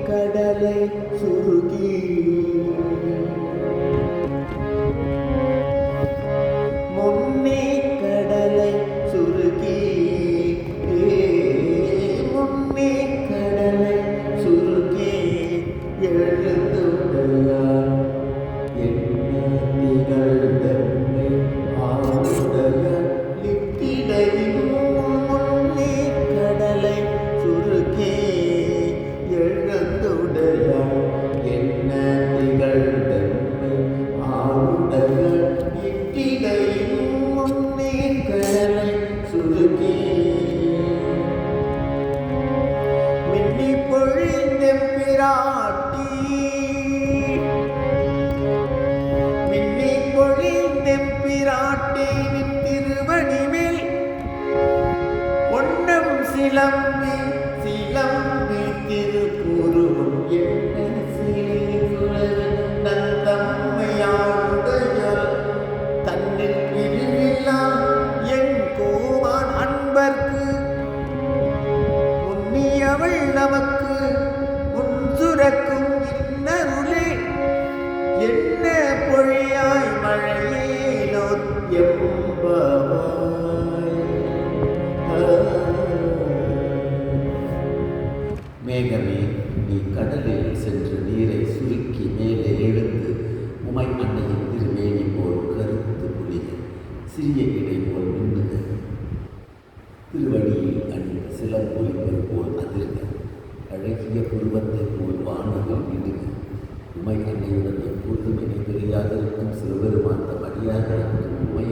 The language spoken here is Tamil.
கடலை சுருகி முன்னே கடலை சுருகி முன்னே கடலை சுருகி எழுந்துள்ளார் என்ன திகழ்ந்தன்னை ஆளுடைய நித்திடையும் முன்னே கடலை சுருகி எழுந்துடையார் என்ன திகழ்ந்தன்னை ஆளுடைய நித்திடையும் முன்னே கடலை சுருகி மின்னி பொழிந்தெம்பிராட்டி மின்னி பொழிந்தெம்பிராட்டி நின் திருவடி மேல் பொன்னம் சிலம்பி சிலம்பி திருப்புருவம் என்ன நந்தம்மையாளுடையால் தன்னில் பிரிவில்லா என் கோமான் அன்பர்க்கு முன்னியவள் நமக்கு முன் சுரக்கும் இன்னருளே என்ன பொழியாய் மழையேலோ எம்பவாய். மேகமே, நீ கடலில் சென்று நீரை சுருக்கி மேலே எழுந்து உமை அன்னையின் திருமேனி போல் கருத்து புலிய சிறிய இடை போல் மின்னுக திருவடியில் அணிந்த சிலம்பொலிப்பது போல் அதிர்க அழகிய புருவத்தை போல் வானவில் இடுக உமை அன்னையுடன் எப்பொழுதும் இணை தெரியாதிருக்கும் சிவபெருமான் அறியாத உமை